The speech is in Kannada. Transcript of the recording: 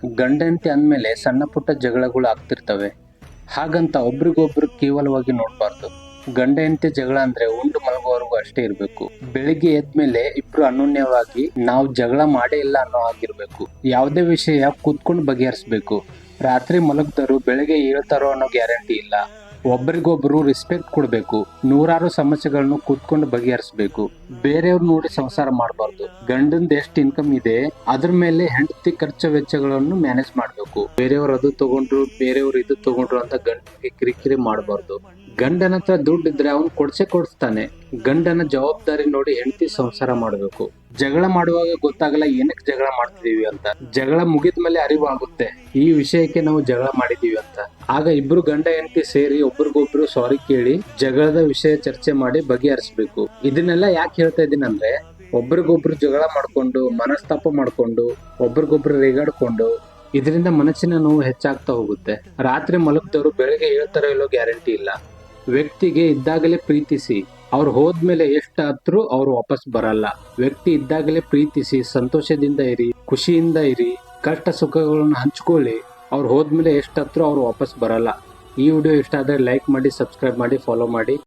ಗಂಡ ಹೆಂಡತಿ ಅಂದ್ಮೇಲೆ ಸಣ್ಣ ಪುಟ್ಟ ಜಗಳಗಳು ಆಗ್ತಿರ್ತವೆ. ಹಾಗಂತ ಒಬ್ರಿಗೊಬ್ರು ಕೇವಲವಾಗಿ ನೋಡ್ಬಾರ್ದು. ಗಂಡ ಹೆಂಡತಿ ಜಗಳ ಅಂದ್ರೆ ಉಂಡು ಮಲಗುವವರೆಗೂ ಅಷ್ಟೇ ಇರ್ಬೇಕು. ಬೆಳಿಗ್ಗೆ ಎದ್ಮೇಲೆ ಇಬ್ರು ಅನ್ಯೋನ್ಯವಾಗಿ ನಾವು ಜಗಳ ಮಾಡೇ ಇಲ್ಲ ಅನ್ನೋ ಆಗಿರ್ಬೇಕು. ಯಾವುದೇ ವಿಷಯ ಕೂತ್ಕೊಂಡು ಬಗೆಹರಿಸ್ಬೇಕು. ರಾತ್ರಿ ಮಲಗ್ದರು ಬೆಳಿಗ್ಗೆ ಹೇಳ್ತಾರೋ ಅನ್ನೋ ಗ್ಯಾರಂಟಿ ಇಲ್ಲ. ಒಬ್ರಿಗೊಬ್ರು ರೆಸ್ಪೆಕ್ಟ್ ಕೊಡ್ಬೇಕು. ನೂರಾರು ಸಮಸ್ಯೆಗಳನ್ನು ಕೂತ್ಕೊಂಡು ಬಗೆಹರಿಸಬೇಕು. ಬೇರೆಯವ್ರು ನೋಡಿ ಸಂಸಾರ ಮಾಡಬಾರ್ದು. ಗಂಡಂದ್ ಎಷ್ಟು ಇನ್ಕಮ್ ಇದೆ ಅದ್ರ ಮೇಲೆ ಹೆಂಡತಿ ಖರ್ಚು ವೆಚ್ಚಗಳನ್ನು ಮ್ಯಾನೇಜ್ ಮಾಡ್ಬೇಕು. ಬೇರೆಯವ್ರು ಅದು ತಗೊಂಡ್ರು ಬೇರೆಯವ್ರು ಇದು ತಗೊಂಡ್ರು ಅಂತ ಗಂಡನಿಗೆ ಕಿರಿಕಿರಿ ಮಾಡಬಾರ್ದು. ಗಂಡನ ಹತ್ರ ದುಡ್ಡು ಇದ್ರೆ ಅವ್ನು ಕೊಡ್ಸ್ತಾನೆ. ಗಂಡನ ಜವಾಬ್ದಾರಿ ನೋಡಿ ಹೆಂಡತಿ ಸಂಸಾರ ಮಾಡ್ಬೇಕು. ಜಗಳ ಮಾಡುವಾಗ ಗೊತ್ತಾಗಲ್ಲ ಏನಕ್ಕೆ ಜಗಳ ಮಾಡ್ತಿದೀವಿ ಅಂತ. ಜಗಳ ಮುಗಿದ್ಮೇಲೆ ಅರಿವಾಗುತ್ತೆ ಈ ವಿಷಯಕ್ಕೆ ನಾವು ಜಗಳ ಮಾಡಿದೀವಿ ಅಂತ. ಆಗ ಇಬ್ರು ಗಂಡ ಹೆಂಡತಿ ಸೇರಿ ಒಬ್ರಿಗೊಬ್ರು ಸಾರಿ ಕೇಳಿ ಜಗಳದ ವಿಷಯ ಚರ್ಚೆ ಮಾಡಿ ಬಗೆಹರಿಸ್ಬೇಕು. ಇದನ್ನೆಲ್ಲ ಯಾಕೆ ಹೇಳ್ತಾ ಇದ್ದೀನಿ ಅಂದ್ರೆ, ಒಬ್ರಿಗೊಬ್ರು ಜಗಳ ಮಾಡ್ಕೊಂಡು ಮನಸ್ತಾಪ ಮಾಡ್ಕೊಂಡು ಒಬ್ರಿಗೊಬ್ರು ರೇಗಾಡ್ಕೊಂಡು ಇದರಿಂದ ಮನಸ್ಸಿನ ನೋವು ಹೆಚ್ಚಾಗ್ತಾ ಹೋಗುತ್ತೆ. ರಾತ್ರಿ ಮಲಗ್ದವರು ಬೆಳಗ್ಗೆ ಹೇಳ್ತಾರೋ ಇಲ್ಲೋ ಗ್ಯಾರಂಟಿ ಇಲ್ಲ. ವ್ಯಕ್ತಿಗೆ ಇದ್ದಾಗಲೇ ಪ್ರೀತಿಸಿ, ಅವ್ರು ಹೋದ್ಮೇಲೆ ಎಷ್ಟಾದ್ರೂ ಅವ್ರು ವಾಪಸ್ ಬರಲ್ಲ. ವ್ಯಕ್ತಿ ಇದ್ದಾಗಲೇ ಪ್ರೀತಿಸಿ, ಸಂತೋಷದಿಂದ ಇರಿ, ಖುಷಿಯಿಂದ ಇರಿ, ಕಷ್ಟ ಸುಖಗಳನ್ನು ಹಂಚ್ಕೊಳ್ಳಿ. ಅವ್ರು ಹೋದ್ಮೇಲೆ ಎಷ್ಟಾದ್ರೂ ಅವ್ರು ವಾಪಸ್ ಬರಲ್ಲ. ಈ ವಿಡಿಯೋ ಇಷ್ಟ ಆದ್ರೆ ಲೈಕ್ ಮಾಡಿ, ಸಬ್ಸ್ಕ್ರೈಬ್ ಮಾಡಿ, ಫಾಲೋ ಮಾಡಿ.